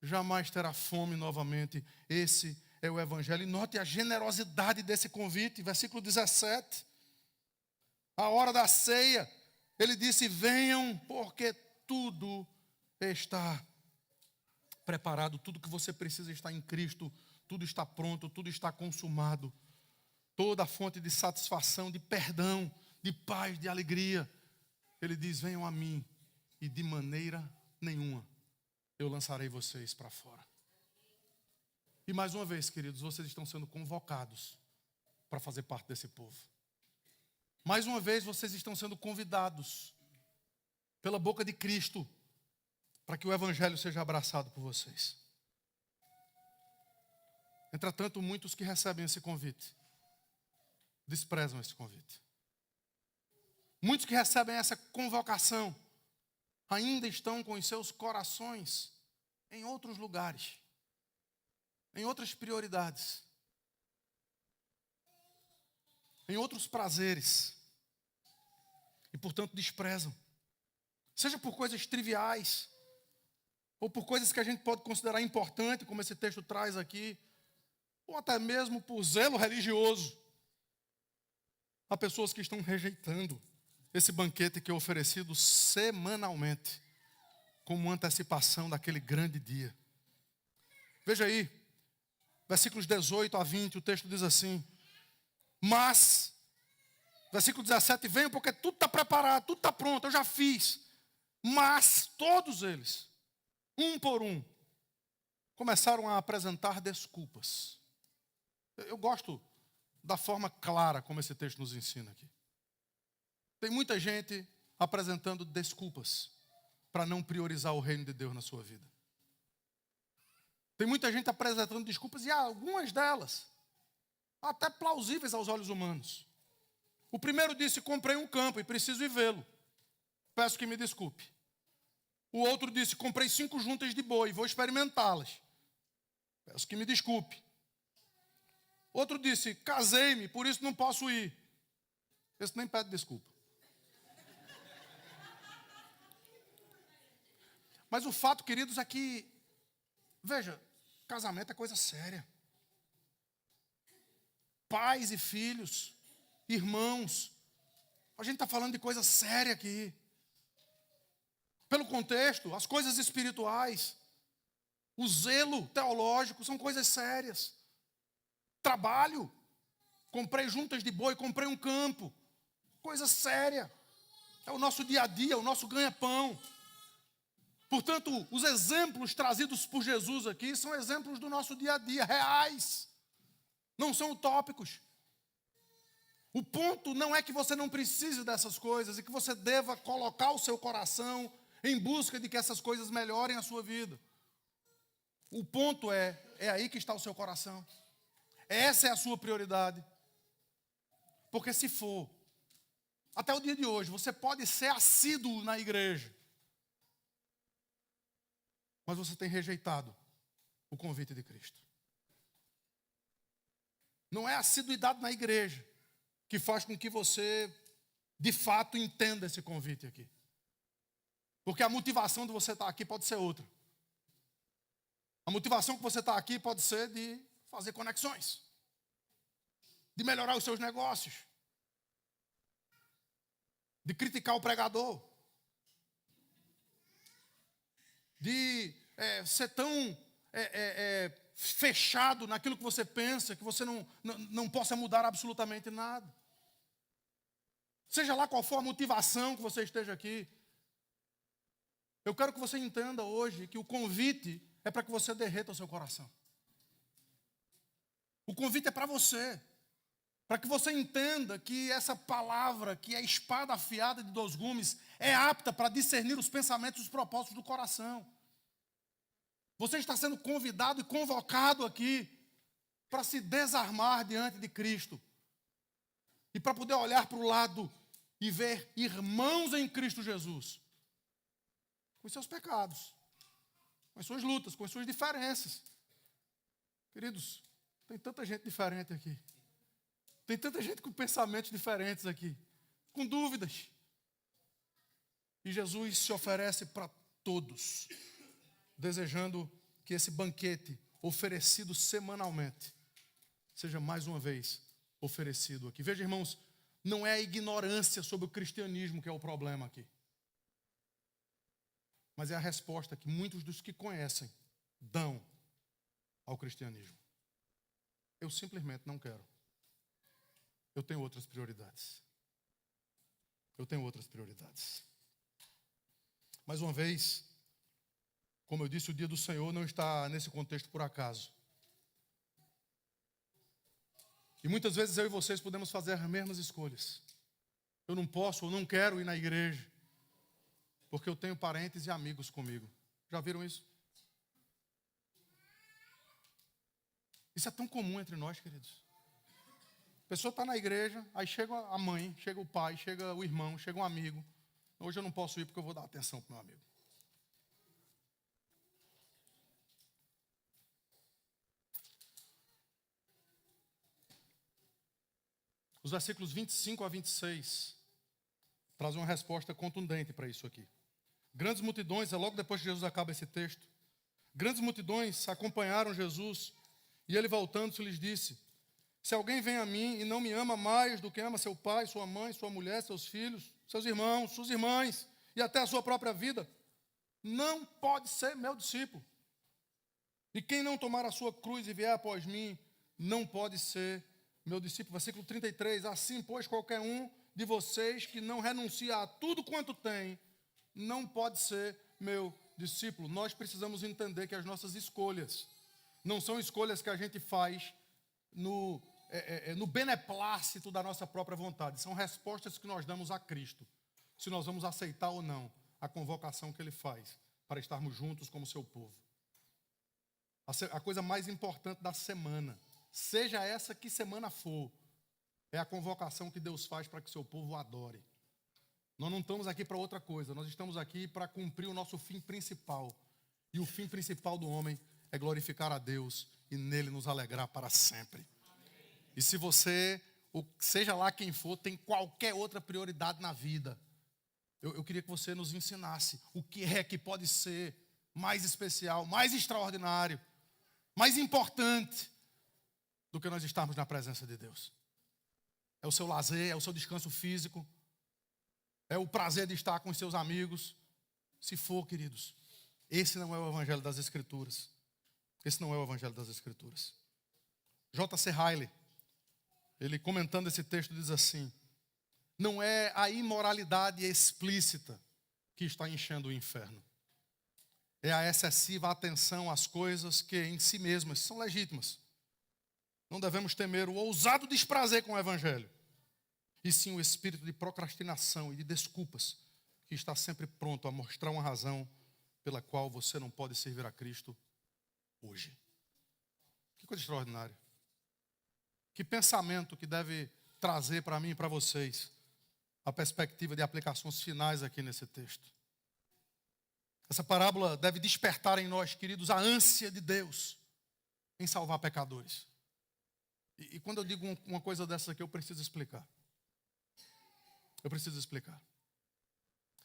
jamais terá fome novamente. Esse é o Evangelho. E note a generosidade desse convite. Versículo 17. A hora da ceia, Ele disse, venham, porque tudo está preparado, tudo que você precisa está em Cristo, tudo está pronto, tudo está consumado. Toda a fonte de satisfação, de perdão, de paz, de alegria. Ele diz, venham a mim, e de maneira nenhuma eu lançarei vocês para fora. E mais uma vez, queridos, vocês estão sendo convocados para fazer parte desse povo. Mais uma vez, vocês estão sendo convidados pela boca de Cristo para que o Evangelho seja abraçado por vocês. Entretanto, muitos que recebem esse convite desprezam esse convite. Muitos que recebem essa convocação ainda estão com os seus corações em outros lugares, em outras prioridades, em outros prazeres, e portanto desprezam, seja por coisas triviais, ou por coisas que a gente pode considerar importante, como esse texto traz aqui, ou até mesmo por zelo religioso. Há pessoas que estão rejeitando esse banquete que é oferecido semanalmente, como antecipação daquele grande dia. Veja aí, versículos 18 a 20, o texto diz assim, mas, versículo 17, venham porque tudo está preparado, tudo está pronto, eu já fiz. Mas todos eles, um por um, começaram a apresentar desculpas. Eu gosto da forma clara como esse texto nos ensina aqui. Tem muita gente apresentando desculpas para não priorizar o reino de Deus na sua vida. Tem muita gente apresentando desculpas, e algumas delas até plausíveis aos olhos humanos. O primeiro disse, comprei um campo e preciso ir vê-lo. Peço que me desculpe. O outro disse, comprei 5 juntas de boi, vou experimentá-las. Peço que me desculpe. Outro disse, casei-me, por isso não posso ir. Esse nem pede desculpa. Mas o fato, queridos, é que, veja, casamento é coisa séria. Pais e filhos, irmãos, a gente está falando de coisa séria aqui. Pelo contexto, as coisas espirituais, o zelo teológico são coisas sérias. Trabalho, comprei juntas de boi, comprei um campo, coisa séria. É o nosso dia a dia, o nosso ganha-pão. Portanto, os exemplos trazidos por Jesus aqui são exemplos do nosso dia a dia, reais. Não são utópicos. O ponto não é que você não precise dessas coisas e que você deva colocar o seu coração em busca de que essas coisas melhorem a sua vida. O ponto é aí que está o seu coração. Essa é a sua prioridade. Porque se for, até o dia de hoje, você pode ser assíduo na igreja, mas você tem rejeitado o convite de Cristo. Não é a assiduidade na igreja que faz com que você, de fato, entenda esse convite aqui. Porque a motivação de você estar aqui pode ser outra. A motivação que você está aqui pode ser de fazer conexões, de melhorar os seus negócios, de criticar o pregador, de ser tão fechado naquilo que você pensa, que você não possa mudar absolutamente nada. Seja lá qual for a motivação que você esteja aqui, eu quero que você entenda hoje que o convite é para que você derreta o seu coração. O convite é para você, para que você entenda que essa palavra, que é espada afiada de 2 gumes, é apta para discernir os pensamentos e os propósitos do coração. Você está sendo convidado e convocado aqui para se desarmar diante de Cristo e para poder olhar para o lado e ver irmãos em Cristo Jesus, com os seus pecados, com as suas lutas, com as suas diferenças. Queridos, tem tanta gente diferente aqui. Tem tanta gente com pensamentos diferentes aqui, com dúvidas. E Jesus se oferece para todos, desejando que esse banquete oferecido semanalmente seja mais uma vez oferecido aqui. Veja, irmãos, não é a ignorância sobre o cristianismo que é o problema aqui, mas é a resposta que muitos dos que conhecem dão ao cristianismo. Eu simplesmente não quero. Eu tenho outras prioridades. Eu tenho outras prioridades. Mais uma vez, como eu disse, o dia do Senhor não está nesse contexto por acaso. E muitas vezes eu e vocês podemos fazer as mesmas escolhas. Eu não posso ou não quero ir na igreja, porque eu tenho parentes e amigos comigo. Já viram isso? Isso é tão comum entre nós, queridos. A pessoa está na igreja, aí chega a mãe, chega o pai, chega o irmão, chega um amigo. Hoje eu não posso ir porque eu vou dar atenção para o meu amigo. Os versículos 25 a 26 trazem uma resposta contundente para isso aqui. Grandes multidões, é logo depois que Jesus acaba esse texto, grandes multidões acompanharam Jesus e ele voltando-se lhes disse: se alguém vem a mim e não me ama mais do que ama seu pai, sua mãe, sua mulher, seus filhos, seus irmãos, suas irmãs e até a sua própria vida, não pode ser meu discípulo. E quem não tomar a sua cruz e vier após mim, não pode ser meu discípulo. Versículo 33, assim, pois, qualquer um de vocês que não renuncia a tudo quanto tem, não pode ser meu discípulo. Nós precisamos entender que as nossas escolhas não são escolhas que a gente faz no beneplácito da nossa própria vontade. São respostas que nós damos a Cristo, se nós vamos aceitar ou não a convocação que Ele faz para estarmos juntos como seu povo. A coisa mais importante da semana, seja essa que semana for, é a convocação que Deus faz para que seu povo o adore. Nós não estamos aqui para outra coisa, nós estamos aqui para cumprir o nosso fim principal. E o fim principal do homem é glorificar a Deus e nele nos alegrar para sempre. E se você, seja lá quem for, tem qualquer outra prioridade na vida, eu queria que você nos ensinasse o que é que pode ser mais especial, mais extraordinário, mais importante do que nós estarmos na presença de Deus. É o seu lazer, é o seu descanso físico, é o prazer de estar com os seus amigos. Se for, queridos, esse não é o Evangelho das Escrituras. Esse não é o Evangelho das Escrituras. J.C. Ryle, ele comentando esse texto, diz assim: não é a imoralidade explícita que está enchendo o inferno. É a excessiva atenção às coisas que em si mesmas são legítimas. Não devemos temer o ousado desprazer com o Evangelho, e sim o espírito de procrastinação e de desculpas, que está sempre pronto a mostrar uma razão pela qual você não pode servir a Cristo hoje. Que coisa extraordinária. Que pensamento que deve trazer para mim e para vocês a perspectiva de aplicações finais aqui nesse texto. Essa parábola deve despertar em nós, queridos, a ânsia de Deus em salvar pecadores. E quando eu digo uma coisa dessa aqui, eu preciso explicar. Eu preciso explicar.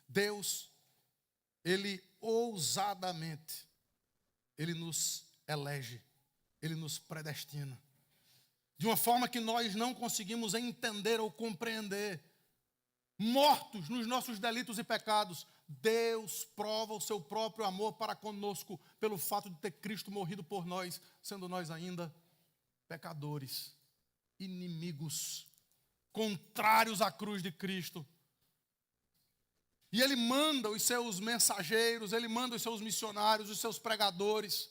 Deus, Ele ousadamente, Ele nos elege, Ele nos predestina. De uma forma que nós não conseguimos entender ou compreender. Mortos nos nossos delitos e pecados, Deus prova o seu próprio amor para conosco pelo fato de ter Cristo morrido por nós, sendo nós ainda pecadores, inimigos, contrários à cruz de Cristo. E Ele manda os seus mensageiros, Ele manda os seus missionários, os seus pregadores,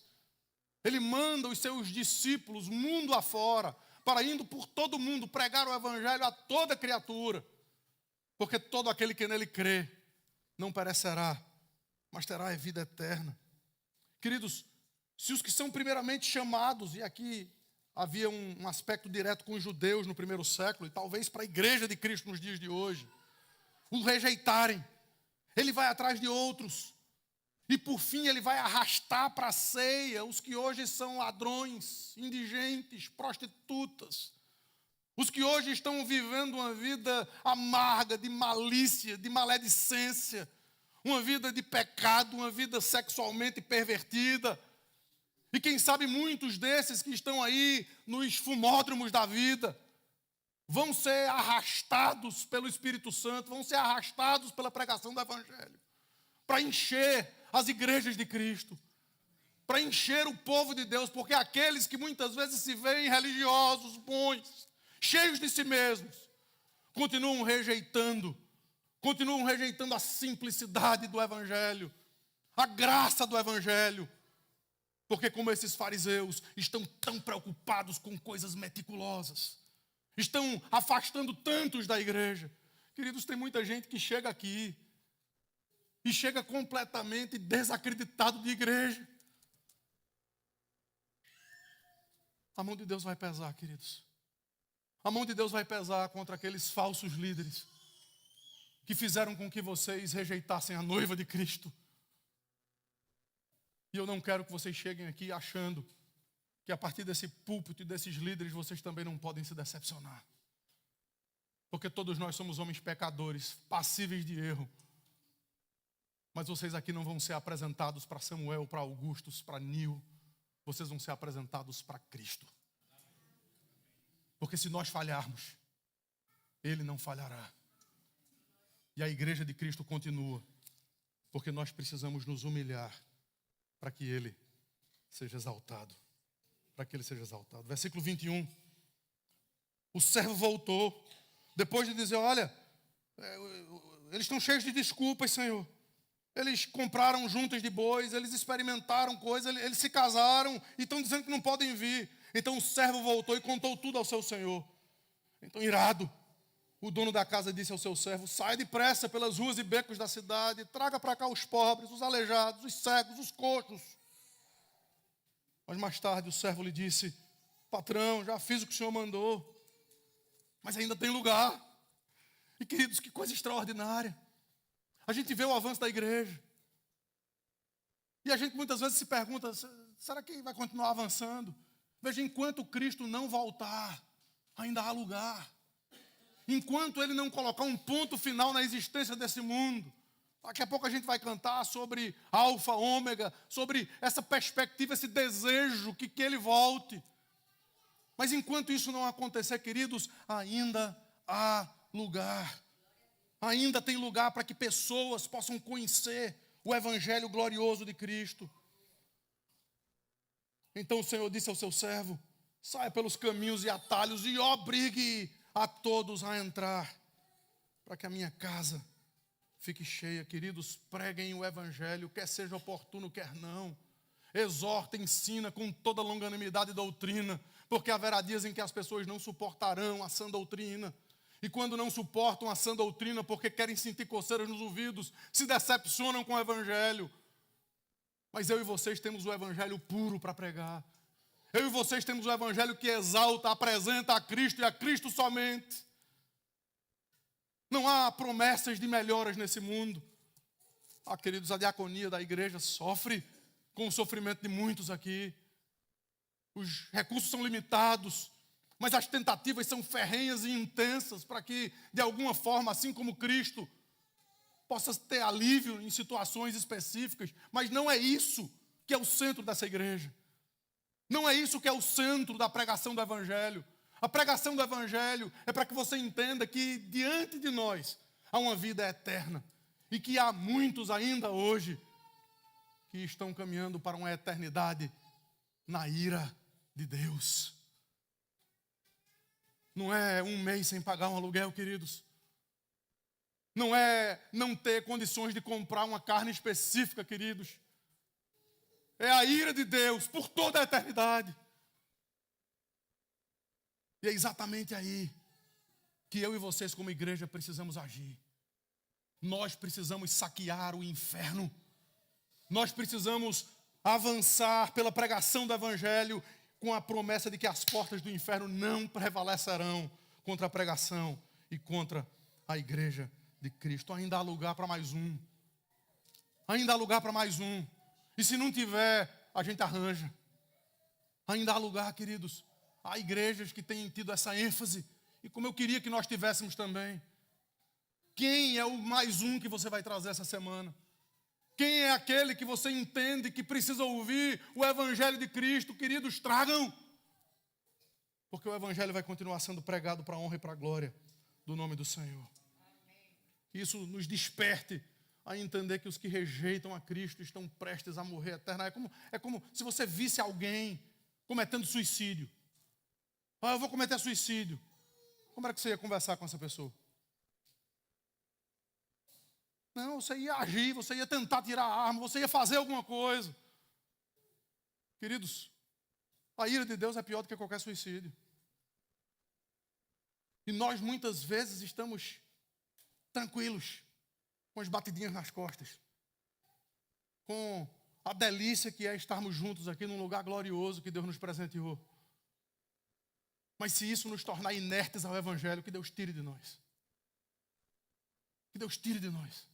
Ele manda os seus discípulos mundo afora, para indo por todo mundo pregar o Evangelho a toda criatura. Porque todo aquele que nele crê não perecerá, mas terá a vida eterna. Queridos, se os que são primeiramente chamados, e aqui havia um aspecto direto com os judeus no primeiro século, e talvez para a igreja de Cristo nos dias de hoje, os rejeitarem, Ele vai atrás de outros. E por fim Ele vai arrastar para a ceia os que hoje são ladrões, indigentes, prostitutas. Os que hoje estão vivendo uma vida amarga, de malícia, de maledicência. Uma vida de pecado, uma vida sexualmente pervertida. E quem sabe muitos desses que estão aí nos fumódromos da vida vão ser arrastados pelo Espírito Santo, vão ser arrastados pela pregação do Evangelho, para encher as igrejas de Cristo, para encher o povo de Deus, porque aqueles que muitas vezes se veem religiosos, bons, cheios de si mesmos, continuam rejeitando a simplicidade do Evangelho, a graça do Evangelho, porque como esses fariseus estão tão preocupados com coisas meticulosas, estão afastando tantos da igreja. Queridos, tem muita gente que chega aqui e chega completamente desacreditado de igreja. A mão de Deus vai pesar, queridos. A mão de Deus vai pesar contra aqueles falsos líderes que fizeram com que vocês rejeitassem a noiva de Cristo. E eu não quero que vocês cheguem aqui achando que a partir desse púlpito e desses líderes vocês também não podem se decepcionar. Porque todos nós somos homens pecadores, passíveis de erro. Mas vocês aqui não vão ser apresentados para Samuel, para Augustus, para Nil. Vocês vão ser apresentados para Cristo. Porque se nós falharmos, Ele não falhará. E a igreja de Cristo continua. Porque nós precisamos nos humilhar para que Ele seja exaltado. Para que Ele seja exaltado. Versículo 21. O servo voltou. Depois de dizer, olha, eles estão cheios de desculpas, Senhor. Eles compraram juntas de bois, eles experimentaram coisas, eles se casaram e estão dizendo que não podem vir. Então o servo voltou e contou tudo ao seu senhor. Então, irado, o dono da casa disse ao seu servo, sai depressa pelas ruas e becos da cidade, traga para cá os pobres, os aleijados, os cegos, os coxos. Mas mais tarde o servo lhe disse, patrão, já fiz o que o senhor mandou, mas ainda tem lugar. E queridos, que coisa extraordinária. A gente vê o avanço da igreja. E a gente muitas vezes se pergunta, será que vai continuar avançando? Veja, enquanto Cristo não voltar, ainda há lugar. Enquanto Ele não colocar um ponto final na existência desse mundo, daqui a pouco a gente vai cantar sobre alfa, ômega, sobre essa perspectiva, esse desejo que Ele volte. Mas enquanto isso não acontecer, queridos, ainda há lugar. Ainda tem lugar para que pessoas possam conhecer o evangelho glorioso de Cristo. Então o Senhor disse ao seu servo, saia pelos caminhos e atalhos e obrigue a todos a entrar, para que a minha casa fique cheia. Queridos, preguem o evangelho, quer seja oportuno, quer não. Exorta, ensina com toda longanimidade e doutrina, porque haverá dias em que as pessoas não suportarão a sã doutrina. E quando não suportam a sã doutrina, porque querem sentir coceiras nos ouvidos, se decepcionam com o evangelho. Mas eu e vocês temos o evangelho puro para pregar. Eu e vocês temos o evangelho que exalta, apresenta a Cristo e a Cristo somente. Não há promessas de melhoras nesse mundo. Queridos, a diaconia da igreja sofre com o sofrimento de muitos aqui. Os recursos são limitados, mas as tentativas são ferrenhas e intensas para que, de alguma forma, assim como Cristo, possa ter alívio em situações específicas. Mas não é isso que é o centro dessa igreja. Não é isso que é o centro da pregação do evangelho. A pregação do evangelho é para que você entenda que diante de nós há uma vida eterna e que há muitos ainda hoje que estão caminhando para uma eternidade na ira de Deus. Não é um mês sem pagar um aluguel, queridos. Não é não ter condições de comprar uma carne específica, queridos. É a ira de Deus por toda a eternidade. E é exatamente aí que eu e vocês como igreja precisamos agir. Nós precisamos saquear o inferno. Nós precisamos avançar pela pregação do evangelho com a promessa de que as portas do inferno não prevalecerão contra a pregação e contra a igreja de Cristo. Ainda há lugar para mais um. Ainda há lugar para mais um. E se não tiver, a gente arranja. Ainda há lugar, queridos. Há igrejas que têm tido essa ênfase. E como eu queria que nós tivéssemos também. Quem é o mais um que você vai trazer essa semana? Quem é aquele que você entende que precisa ouvir o evangelho de Cristo? Queridos, tragam. Porque o evangelho vai continuar sendo pregado para a honra e para a glória do nome do Senhor. Isso nos desperte a entender que os que rejeitam a Cristo estão prestes a morrer eterna. É como se você visse alguém cometendo suicídio. Eu vou cometer suicídio. Como era que você ia conversar com essa pessoa? Não, você ia agir, você ia tentar tirar a arma, você ia fazer alguma coisa. Queridos, a ira de Deus é pior do que qualquer suicídio. E nós muitas vezes estamos tranquilos, com as batidinhas nas costas, com a delícia que é estarmos juntos aqui num lugar glorioso que Deus nos presenteou. Mas se isso nos tornar inertes ao evangelho, que Deus tire de nós. Que Deus tire de nós.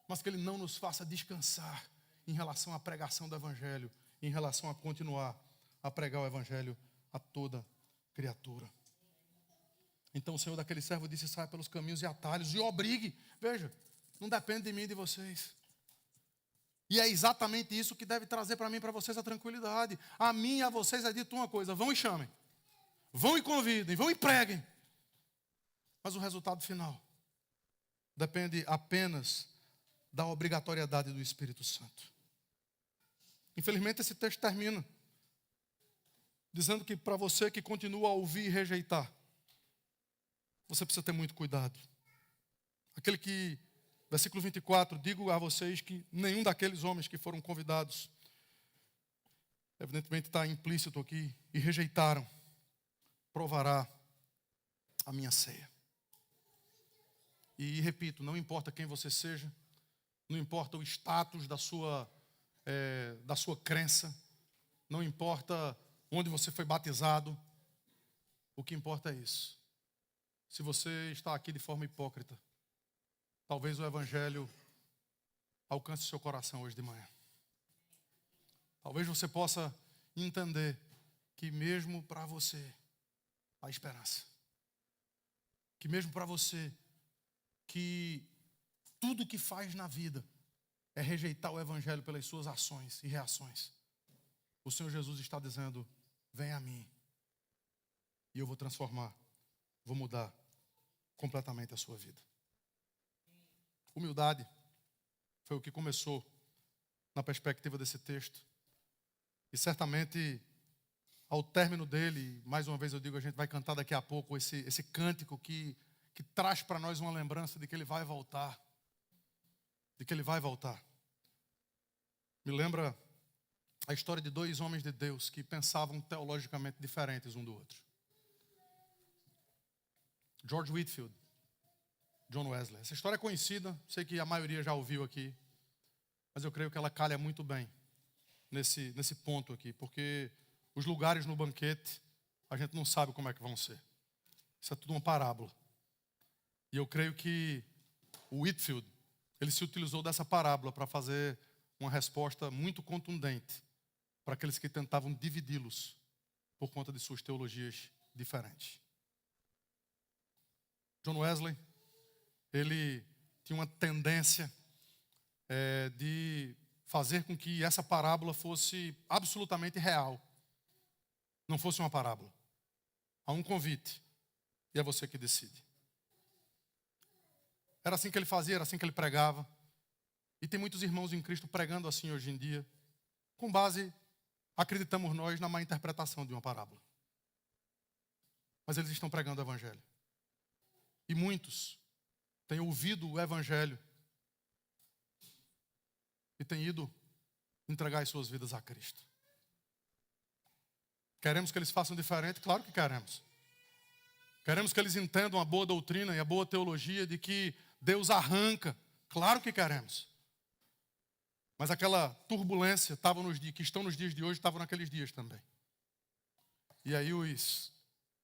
Mas que Ele não nos faça descansar em relação à pregação do evangelho, em relação a continuar a pregar o evangelho a toda criatura. Então o Senhor daquele servo disse, saia pelos caminhos e atalhos e obrigue. Veja, não depende de mim e de vocês. E é exatamente isso que deve trazer para mim e para vocês a tranquilidade. A mim e a vocês é dito uma coisa, vão e chamem. Vão e convidem, vão e preguem. Mas o resultado final depende apenas da obrigatoriedade do Espírito Santo. Infelizmente esse texto termina dizendo que para você que continua a ouvir e rejeitar, você precisa ter muito cuidado. Aquele que, versículo 24, digo a vocês que nenhum daqueles homens que foram convidados, evidentemente está implícito aqui, e rejeitaram, provará a minha ceia. E repito, não importa quem você seja, não importa o status da sua crença, não importa onde você foi batizado, o que importa é isso. Se você está aqui de forma hipócrita, talvez o evangelho alcance seu coração hoje de manhã. Talvez você possa entender que mesmo para você há esperança. Que mesmo para você, que tudo que faz na vida é rejeitar o Evangelho pelas suas ações e reações. O Senhor Jesus está dizendo: vem a mim e eu vou transformar, vou mudar completamente a sua vida. Humildade foi o que começou na perspectiva desse texto. E certamente, ao término dele, mais uma vez eu digo, a gente vai cantar daqui a pouco esse cântico que traz para nós uma lembrança de que ele vai voltar. De que ele vai voltar. Me lembra a história de dois homens de Deus que pensavam teologicamente diferentes um do outro. George Whitefield, John Wesley. Essa história é conhecida, sei que a maioria já ouviu aqui, mas eu creio que ela calha muito bem nesse ponto aqui, porque os lugares no banquete, a gente não sabe como é que vão ser. Isso é tudo uma parábola. E eu creio que o Whitefield, ele se utilizou dessa parábola para fazer uma resposta muito contundente para aqueles que tentavam dividi-los por conta de suas teologias diferentes. John Wesley, ele tinha uma tendência de fazer com que essa parábola fosse absolutamente real. Não fosse uma parábola. Há um convite. E é você que decide. Era assim que ele fazia, era assim que ele pregava. E tem muitos irmãos em Cristo pregando assim hoje em dia, com base, acreditamos nós, na má interpretação de uma parábola. Mas eles estão pregando o Evangelho. E muitos têm ouvido o Evangelho e têm ido entregar as suas vidas a Cristo. Queremos que eles façam diferente? Claro que queremos. Queremos que eles entendam a boa doutrina e a boa teologia de que Deus arranca. Claro que queremos. Mas aquela turbulência que estão nos dias de hoje, estavam naqueles dias também. E aí os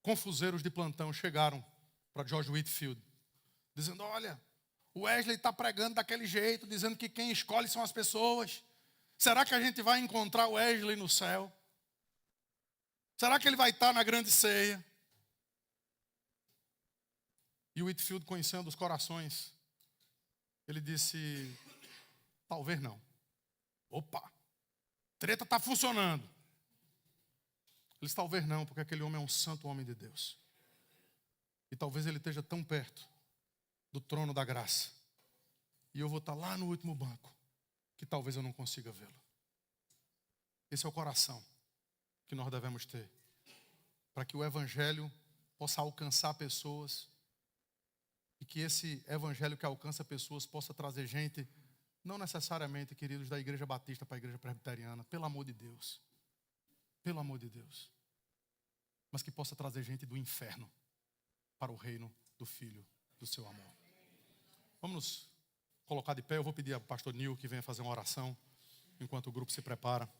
confuseiros de plantão chegaram para George Whitefield, dizendo: olha, o Wesley está pregando daquele jeito, dizendo que quem escolhe são as pessoas. Será que a gente vai encontrar o Wesley no céu? Será que ele vai estar na grande ceia? E o Whitefield, conhecendo os corações, ele disse: talvez não. Opa, treta está funcionando. Ele disse: talvez não, porque aquele homem é um santo homem de Deus. E talvez ele esteja tão perto do trono da graça. E eu vou estar lá no último banco, que talvez eu não consiga vê-lo. Esse é o coração que nós devemos ter, para que o Evangelho possa alcançar pessoas, e que esse Evangelho que alcança pessoas possa trazer gente, não necessariamente, queridos, da Igreja Batista para a Igreja Presbiteriana, pelo amor de Deus, mas que possa trazer gente do inferno para o reino do Filho do seu amor. Vamos nos colocar de pé. Eu vou pedir ao pastor Nil que venha fazer uma oração enquanto o grupo se prepara.